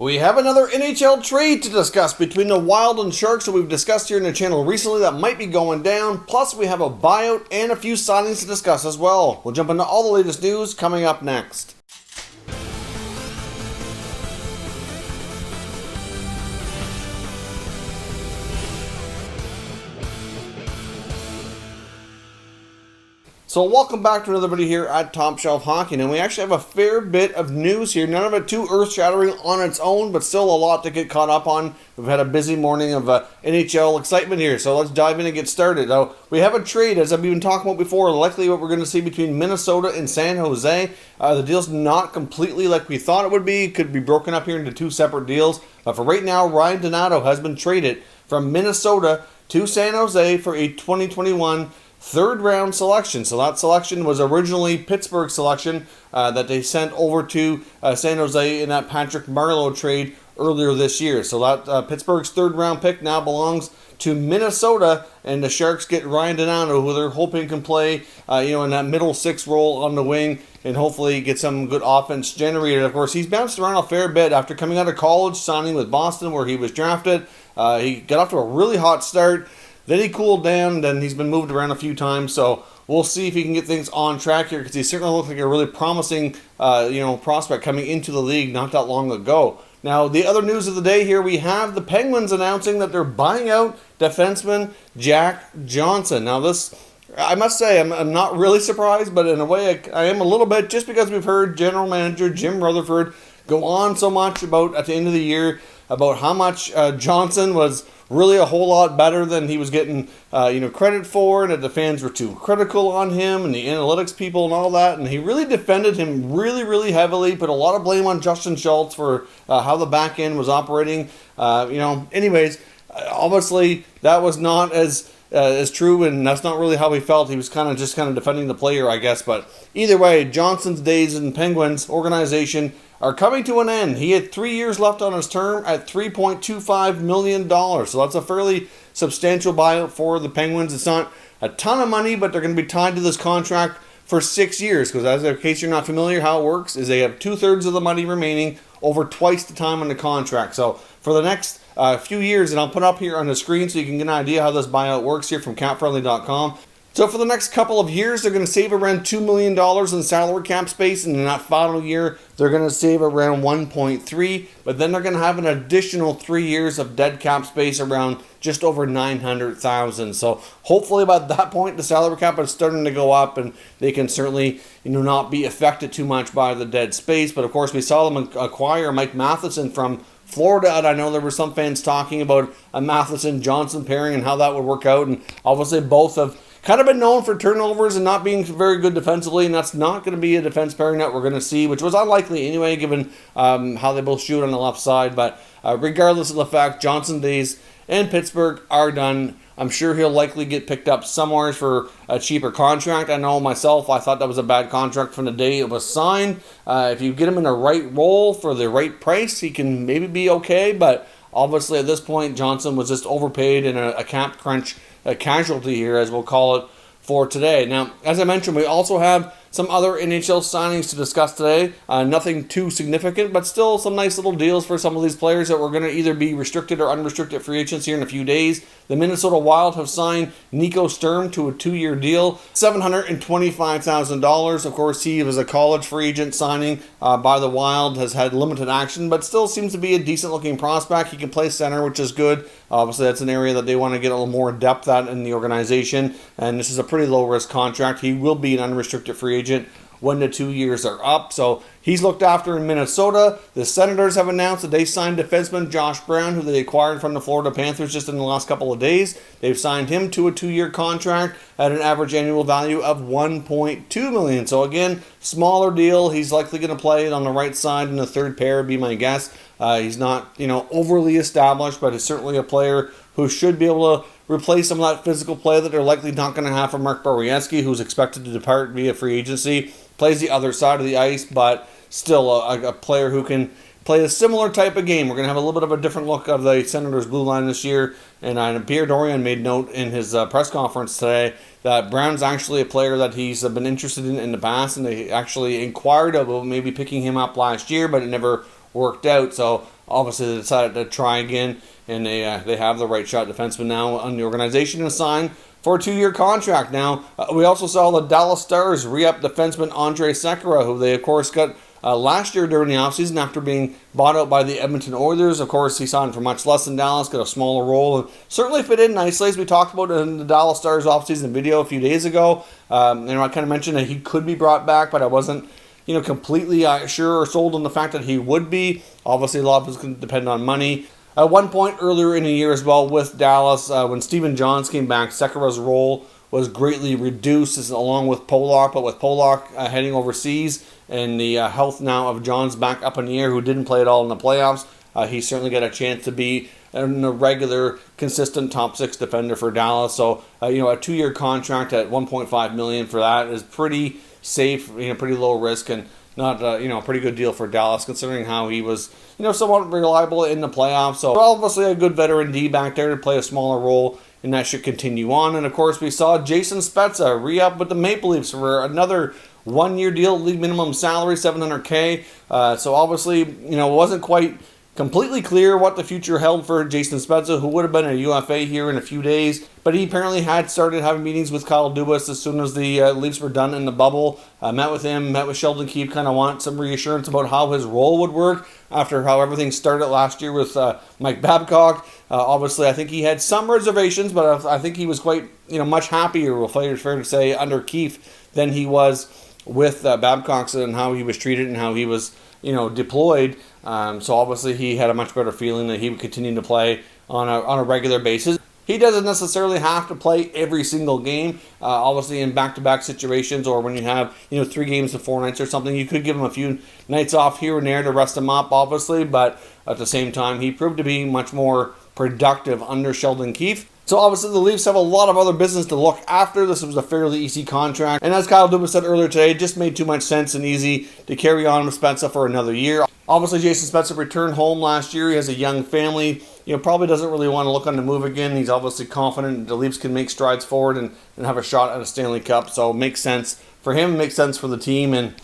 We have another NHL trade to discuss between the Wild and Sharks that we've discussed here in the channel recently that might be going down. Plus, we have a buyout and a few signings to discuss as well. We'll jump into all the latest news coming up next. So welcome back to another video here at Top Shelf Hockey, and we actually have a fair bit of news here. None of it too earth-shattering on its own, but still a lot to get caught up on. We've had a busy morning of NHL excitement here, so let's dive in and get started. Now, we have a trade, as I've been talking about before, likely what we're going to see between Minnesota and San Jose. The deal's not completely like we thought it would be. It could be broken up here into two separate deals. But for right now, Ryan Donato has been traded from Minnesota to San Jose for a 2021 third-round selection. So that selection was originally Pittsburgh selection that they sent over to San Jose in that Patrick Marleau trade earlier this year. So that Pittsburgh's third-round pick now belongs to Minnesota, and the Sharks get Ryan Donato, who they're hoping can play, in that middle six role on the wing, and hopefully get some good offense generated. Of course, he's bounced around a fair bit after coming out of college, signing with Boston, where he was drafted. He got off to a really hot start. Then he cooled down, then he's been moved around a few times, so we'll see if he can get things on track here, because he certainly looks like a really promising, prospect coming into the league not that long ago. Now, the other news of the day here, we have the Penguins announcing that they're buying out defenseman Jack Johnson. Now, this, I must say, I'm not really surprised, but in a way I am a little bit, just because we've heard general manager Jim Rutherford go on so much about, at the end of the year, about how much Johnson was really a whole lot better than he was getting credit for, and that the fans were too critical on him and the analytics people and all that. And he really defended him really, really heavily, put a lot of blame on Justin Schultz for how the back end was operating. Anyways, obviously that was not as true, and that's not really how he felt. He was kind of defending the player, I guess. But either way, Johnson's days in Penguins organization are coming to an end. He had 3 years left on his term at $3.25 million. So that's a fairly substantial buyout for the Penguins. It's not a ton of money, but they're going to be tied to this contract for 6 years. Because as in case you're not familiar, how it works is they have 2/3 of the money remaining over twice the time on the contract. So for the next few years, and I'll put up here on the screen so you can get an idea how this buyout works here from capfriendly.com. So for the next couple of years, they're going to save around $2 million in salary cap space, and in that final year, they're going to save around 1.3, but then they're going to have an additional 3 years of dead cap space around just over $900,000. So hopefully by that point, the salary cap is starting to go up, and they can certainly not be affected too much by the dead space. But of course, we saw them acquire Mike Matheson from Florida, and I know there were some fans talking about a Matheson-Johnson pairing and how that would work out, and obviously both have kind of been known for turnovers and not being very good defensively, and that's not going to be a defense pairing that we're going to see, which was unlikely anyway, given how they both shoot on the left side. But regardless of the fact, Johnson days in Pittsburgh are done. I'm sure he'll likely get picked up somewhere for a cheaper contract. I know myself, I thought that was a bad contract from the day it was signed. If you get him in the right role for the right price, he can maybe be okay, but obviously at this point, Johnson was just overpaid in a cap crunch casualty here, as we'll call it, for today. Now, as I mentioned, we also have some other NHL signings to discuss today. Nothing too significant, but still some nice little deals for some of these players that were going to either be restricted or unrestricted free agents here in a few days. The Minnesota Wild have signed Nico Sturm to a 2-year deal, $725,000. Of course, he was a college free agent signing by the Wild, has had limited action, but still seems to be a decent-looking prospect. He can play center, which is good. Obviously, that's an area that they want to get a little more depth at in the organization, and this is a pretty low-risk contract. He will be an unrestricted free agent when the 2 years are up. So he's looked after in Minnesota. The Senators have announced that they signed defenseman Josh Brown, who they acquired from the Florida Panthers just in the last couple of days. They've signed him to a 2-year contract at an average annual value of $1.2 million. So again, smaller deal. He's likely going to play on the right side in the third pair, would be my guess. He's not, overly established, but he's certainly a player who should be able to replace some of that physical play that they're likely not going to have from Mark Borowiecki, who's expected to depart via free agency. Plays the other side of the ice, but still a player who can play a similar type of game. We're going to have a little bit of a different look of the Senators' blue line this year. And Pierre Dorion made note in his press conference today that Brown's actually a player that he's been interested in the past, and they actually inquired about maybe picking him up last year, but it never worked out. So obviously they decided to try again, and they have the right shot defenseman now on the organization to sign for a 2-year contract. Now, we also saw the Dallas Stars re-up defenseman Andre Sakera, who they, of course, got last year during the offseason after being bought out by the Edmonton Oilers. Of course, he signed for much less than Dallas, got a smaller role, and certainly fit in nicely, as we talked about in the Dallas Stars offseason video a few days ago. I kind of mentioned that he could be brought back, but I wasn't completely sure or sold on the fact that he would be. Obviously, a lot of it's going to depend on money. At one point earlier in the year as well with Dallas, when Stephen Johns came back, Sekera's role was greatly reduced along with Polak, but with Polak heading overseas and the health now of Johns back up in the air, who didn't play at all in the playoffs, he certainly got a chance to be a regular, consistent top 6 defender for Dallas. So, a 2-year contract at $1.5 million for that is pretty safe, pretty low risk, and not a pretty good deal for Dallas, considering how he was somewhat reliable in the playoffs. So obviously a good veteran D back there to play a smaller role, and that should continue on. And of course, we saw Jason Spezza re-up with the Maple Leafs for another 1-year deal, league minimum salary $700K. So obviously, it wasn't quite completely clear what the future held for Jason Spezza, who would have been a UFA here in a few days. But he apparently had started having meetings with Kyle Dubas as soon as the Leafs were done in the bubble. Met with him, met with Sheldon Keefe, kind of wanted some reassurance about how his role would work after how everything started last year with Mike Babcock. Obviously, I think he had some reservations, but I think he was quite, much happier, fair to say, under Keefe than he was with Babcock, and how he was treated and how he was, deployed. So obviously he had a much better feeling that he would continue to play on a regular basis. He doesn't necessarily have to play every single game. Obviously, in back-to-back situations, or when you have 3 games to 4 nights or something, you could give him a few nights off here and there to rest him up, obviously. But at the same time, he proved to be much more productive under Sheldon Keefe. So obviously the Leafs have a lot of other business to look after. This was a fairly easy contract. And as Kyle Dubas said earlier today, it just made too much sense and easy to carry on with Spezza for another year. Obviously, Jason Spezza returned home last year. He has a young family. Probably doesn't really want to look on the move again. He's obviously confident the Leafs can make strides forward and have a shot at a Stanley Cup. So it makes sense for him, makes sense for the team, and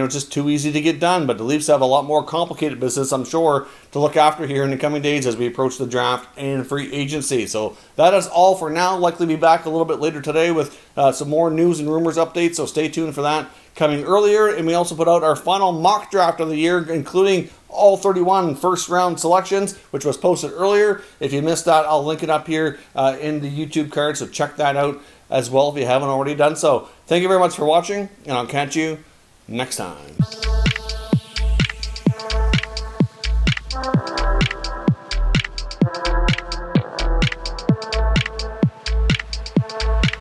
just too easy to get done. But the Leafs have a lot more complicated business, I'm sure, to look after here in the coming days as we approach the draft and free agency. So that is all for now. Likely be back a little bit later today with some more news and rumors updates, so stay tuned for that coming earlier. And we also put out our final mock draft of the year, including all 31 first-round selections, which was posted earlier. If you missed that, I'll link it up here in the YouTube card, so check that out as well if you haven't already done so. Thank you very much for watching, and I'll catch you next time.